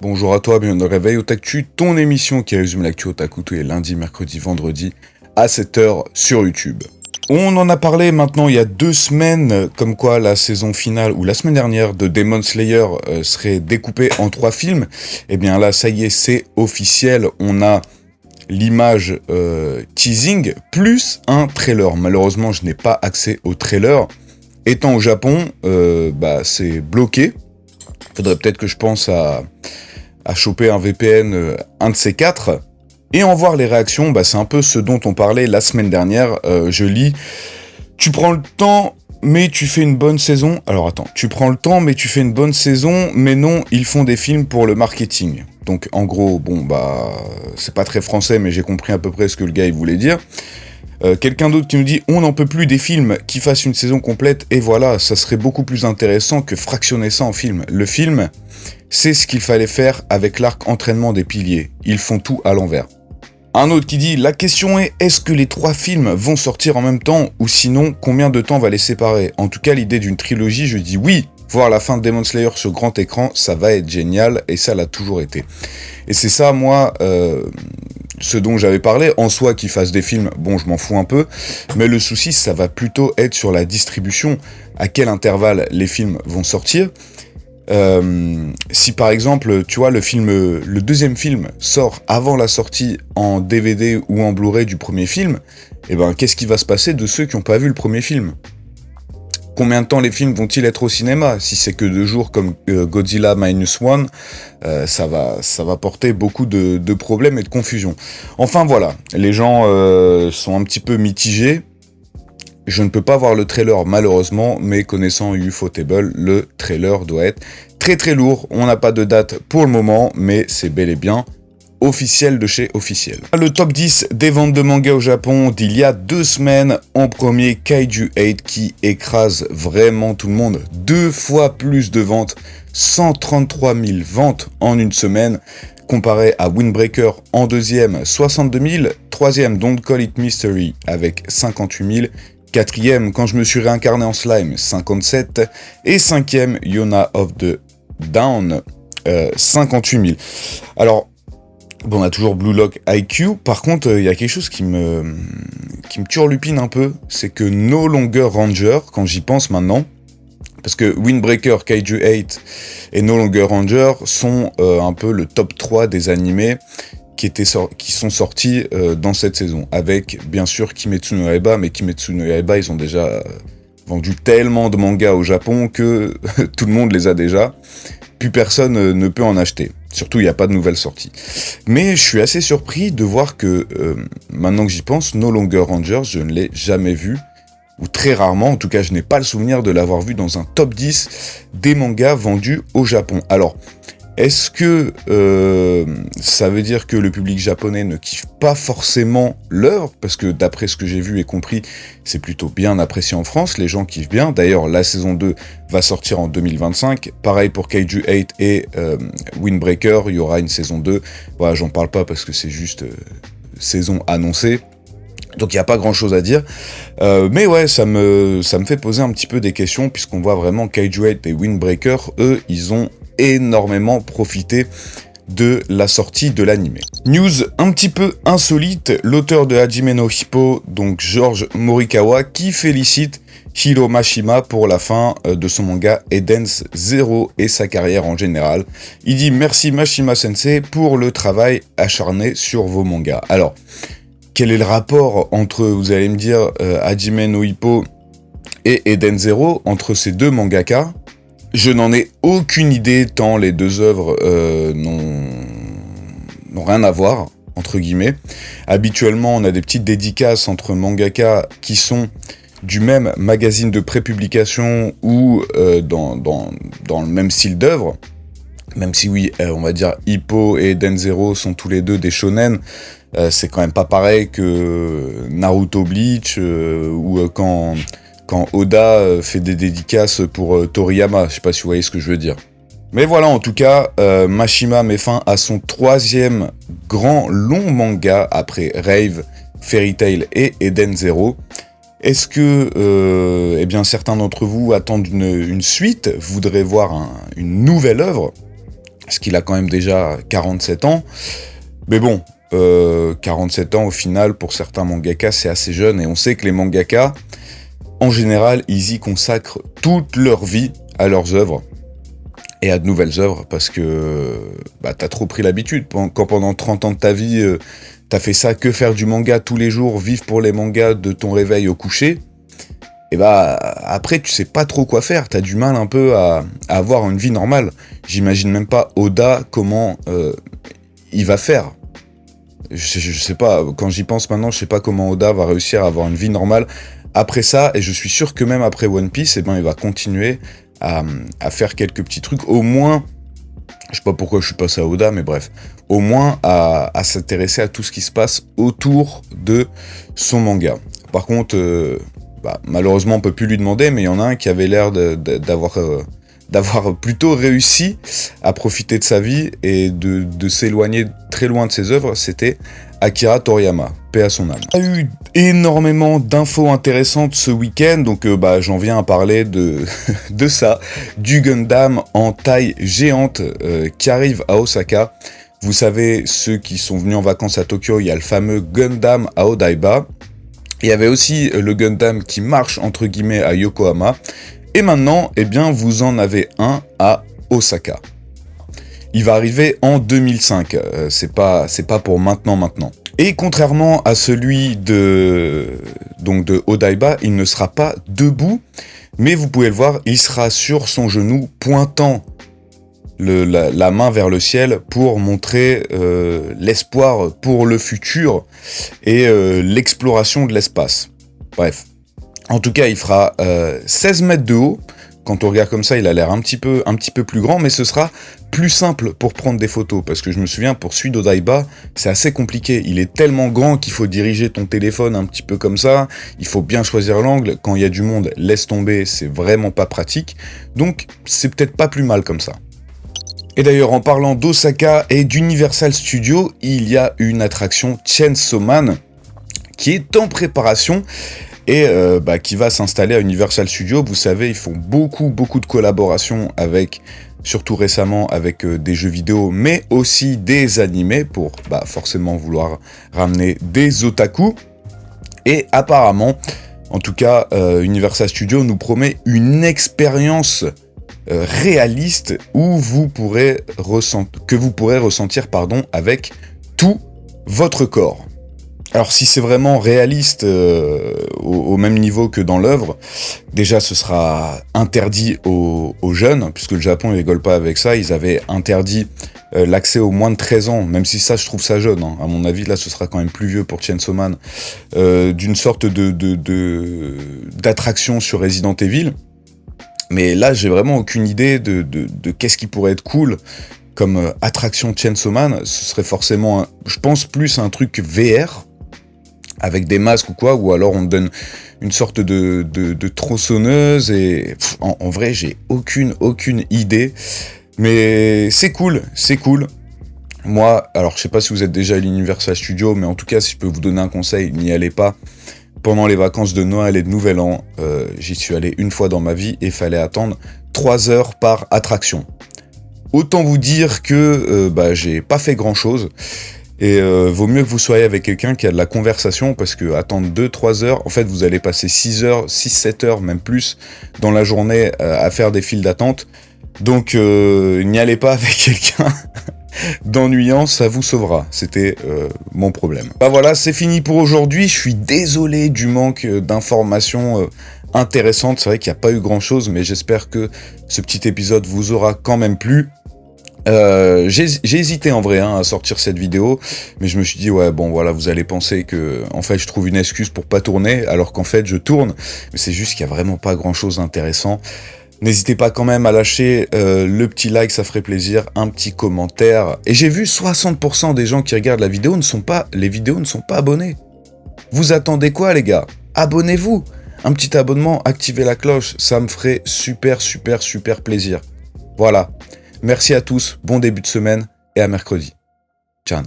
Bonjour à toi, bienvenue dans Réveil Otaku, ton émission qui résume l'actu otaku tous les lundis, mercredis, vendredis à 7h sur YouTube. On en a parlé maintenant il y a 2 semaines, comme quoi la saison finale, ou la semaine dernière, de Demon Slayer serait découpée en 3 films. Et bien là, ça y est, c'est officiel, on a l'image teasing, plus un trailer. Malheureusement, je n'ai pas accès au trailer. Étant au Japon, c'est bloqué. Faudrait peut-être que je pense à choper un VPN, un de ces 4, et en voir les réactions. C'est un peu ce dont on parlait la semaine dernière. Je lis « Tu prends le temps, mais tu fais une bonne saison ». Alors attends, tu prends le temps, mais tu fais une bonne saison, mais non, ils font des films pour le marketing. Donc en gros, c'est pas très français, mais j'ai compris à peu près ce que le gars il voulait dire. Quelqu'un d'autre qui nous dit « On n'en peut plus des films qui fassent une saison complète, et voilà, ça serait beaucoup plus intéressant que fractionner ça en film. Le film, c'est ce qu'il fallait faire avec l'arc entraînement des piliers. Ils font tout à l'envers. » Un autre qui dit « La question est que les 3 films vont sortir en même temps, ou sinon, combien de temps va les séparer? En tout cas, l'idée d'une trilogie, je dis oui. Voir la fin de Demon Slayer sur grand écran, ça va être génial, et ça l'a toujours été. » Et c'est ça, moi, ce dont j'avais parlé, en soi qu'ils fassent des films, bon, je m'en fous un peu, mais le souci, ça va plutôt être sur la distribution, à quel intervalle les films vont sortir. Si par exemple, tu vois, le deuxième film sort avant la sortie en DVD ou en Blu-ray du premier film, qu'est-ce qui va se passer de ceux qui n'ont pas vu le premier film ? Combien de temps les films vont-ils être au cinéma ? Si c'est que 2 jours comme Godzilla Minus One, ça va porter beaucoup de problèmes et de confusion. Enfin voilà, les gens sont un petit peu mitigés. Je ne peux pas voir le trailer malheureusement, mais connaissant Ufotable, le trailer doit être très très lourd. On n'a pas de date pour le moment, mais c'est bel et bien officiel de chez officiel. Le top 10 des ventes de manga au Japon d'il y a 2 semaines. En premier, Kaiju 8 qui écrase vraiment tout le monde. 2 fois plus de ventes, 133 000 ventes en une semaine. Comparé à Windbreaker en deuxième, 62 000. Troisième, Don't Call It Mystery avec 58 000. Quatrième, Quand je me suis réincarné en slime, 57. Et cinquième, Yona of the Down, 58 000. Alors, on a toujours Blue Lock IQ. Par contre, il y a quelque chose qui me turlupine un peu. C'est que No Longer Ranger, quand j'y pense maintenant, parce que Windbreaker, Kaiju 8 et No Longer Ranger sont un peu le top 3 des animés qui sont sortis dans cette saison. Avec, bien sûr, Kimetsu no Yaiba. Mais Kimetsu no Yaiba, ils ont déjà vendu tellement de mangas au Japon que tout le monde les a déjà. Plus personne ne peut en acheter. Surtout, il n'y a pas de nouvelles sorties. Mais je suis assez surpris de voir que, maintenant que j'y pense, No Longer Rangers, je ne l'ai jamais vu, ou très rarement, en tout cas, je n'ai pas le souvenir de l'avoir vu dans un top 10 des mangas vendus au Japon. Alors, est-ce que ça veut dire que le public japonais ne kiffe pas forcément l'œuvre ? Parce que d'après ce que j'ai vu et compris, c'est plutôt bien apprécié en France, les gens kiffent bien. D'ailleurs, la saison 2 va sortir en 2025. Pareil pour Kaiju 8 et Windbreaker, il y aura une saison 2. Voilà, j'en parle pas parce que c'est juste saison annoncée. Donc il n'y a pas grand chose à dire. Mais ouais, ça me fait poser un petit peu des questions, puisqu'on voit vraiment Kaiju 8 et Windbreaker, eux, ils ont énormément profité de la sortie de l'anime. News un petit peu insolite, l'auteur de Hajime no Hippo, donc George Morikawa, qui félicite Hiro Mashima pour la fin de son manga Eden's Zero et sa carrière en général. Il dit « Merci Mashima Sensei pour le travail acharné sur vos mangas ». Alors, quel est le rapport entre, vous allez me dire, Hajime no Hippo et Eden Zero, entre ces deux mangakas ? Je n'en ai aucune idée, tant les 2 œuvres n'ont rien à voir, entre guillemets. Habituellement, on a des petites dédicaces entre mangaka qui sont du même magazine de prépublication ou dans le même style d'œuvre. Même si oui, on va dire Hippo et Eden Zero sont tous les deux des shonen, c'est quand même pas pareil que Naruto Bleach ou quand Oda fait des dédicaces pour Toriyama, je sais pas si vous voyez ce que je veux dire. Mais voilà, en tout cas, Mashima met fin à son 3e grand long manga après Rave, Fairy Tail et Eden Zero. Est-ce que certains d'entre vous attendent une suite, voudraient voir une nouvelle œuvre ? parce qu'il a quand même déjà 47 ans. Mais bon, 47 ans au final, pour certains mangaka, c'est assez jeune, et on sait que les mangakas, en général, ils y consacrent toute leur vie à leurs œuvres, et à de nouvelles œuvres, parce que t'as trop pris l'habitude. Quand pendant 30 ans de ta vie, t'as fait ça, que faire du manga tous les jours, vivre pour les mangas de ton réveil au coucher, et après tu sais pas trop quoi faire, t'as du mal un peu à avoir une vie normale. J'imagine même pas Oda comment il va faire. Je sais pas, quand j'y pense maintenant, je sais pas comment Oda va réussir à avoir une vie normale après ça, et je suis sûr que même après One Piece, il va continuer à faire quelques petits trucs, au moins, je sais pas pourquoi je suis passé à Oda, mais bref, au moins à s'intéresser à tout ce qui se passe autour de son manga. Par contre, malheureusement on peut plus lui demander, mais il y en a un qui avait l'air d'avoir plutôt réussi à profiter de sa vie et de s'éloigner très loin de ses œuvres, c'était Akira Toriyama, paix à son âme. Il y a eu énormément d'infos intéressantes ce week-end, donc j'en viens à parler de ça, du Gundam en taille géante qui arrive à Osaka. Vous savez, ceux qui sont venus en vacances à Tokyo, il y a le fameux Gundam à Odaiba. Il y avait aussi le Gundam qui marche entre guillemets à Yokohama. Et maintenant, vous en avez un à Osaka. Il va arriver en 2005, c'est pas pour maintenant. Et contrairement à celui de Odaiba, il ne sera pas debout, mais vous pouvez le voir, il sera sur son genou, pointant la main vers le ciel pour montrer l'espoir pour le futur et l'exploration de l'espace. Bref. En tout cas, il fera 16 mètres de haut. Quand on regarde comme ça, il a l'air un petit peu plus grand, mais ce sera plus simple pour prendre des photos. Parce que je me souviens, pour celui d'Odaiba, c'est assez compliqué. Il est tellement grand qu'il faut diriger ton téléphone un petit peu comme ça. Il faut bien choisir l'angle. Quand il y a du monde, laisse tomber, c'est vraiment pas pratique. Donc, c'est peut-être pas plus mal comme ça. Et d'ailleurs, en parlant d'Osaka et d'Universal Studios, il y a une attraction Chainsaw Man qui est en préparation et qui va s'installer à Universal Studios. Vous savez, ils font beaucoup de collaborations avec, surtout récemment, avec des jeux vidéo, mais aussi des animés pour forcément vouloir ramener des otaku. Et apparemment, en tout cas, Universal Studios nous promet une expérience réaliste où que vous pourrez ressentir avec tout votre corps. Alors si c'est vraiment réaliste au même niveau que dans l'œuvre, déjà ce sera interdit aux jeunes, puisque le Japon ne rigole pas avec ça. Ils avaient interdit l'accès aux moins de 13 ans, même si ça je trouve ça jeune, hein. À mon avis là ce sera quand même plus vieux pour Chainsaw Man, d'une sorte d'attraction sur Resident Evil. Mais là j'ai vraiment aucune idée de qu'est-ce qui pourrait être cool comme attraction Chainsaw Man. Ce serait forcément, je pense, plus un truc VR, avec des masques ou quoi, ou alors on te donne une sorte de tronçonneuse, et en vrai j'ai aucune idée, mais c'est cool. Moi, alors je sais pas si vous êtes déjà à l'Universal Studios, mais en tout cas si je peux vous donner un conseil, n'y allez pas pendant les vacances de Noël et de Nouvel An. J'y suis allé une fois dans ma vie et fallait attendre 3 heures par attraction. Autant vous dire que j'ai pas fait grand chose. Et vaut mieux que vous soyez avec quelqu'un qui a de la conversation, parce que attendre 2-3 heures, en fait vous allez passer 6-7 heures, même plus, dans la journée à faire des files d'attente. Donc n'y allez pas avec quelqu'un d'ennuyant, ça vous sauvera. C'était mon problème. Voilà, c'est fini pour aujourd'hui. Je suis désolé du manque d'informations intéressantes. C'est vrai qu'il n'y a pas eu grand chose, mais j'espère que ce petit épisode vous aura quand même plu. J'ai hésité en vrai à sortir cette vidéo, mais je me suis dit vous allez penser que en fait je trouve une excuse pour pas tourner, alors qu'en fait je tourne, mais c'est juste qu'il y a vraiment pas grand chose d'intéressant. N'hésitez pas quand même à lâcher le petit like, ça ferait plaisir, un petit commentaire. Et j'ai vu 60% des gens qui regardent les vidéos ne sont pas abonnés. Vous attendez quoi les gars? Abonnez-vous, un petit abonnement, activez la cloche, ça me ferait super plaisir. Voilà. Merci à tous, bon début de semaine et à mercredi. Ciao.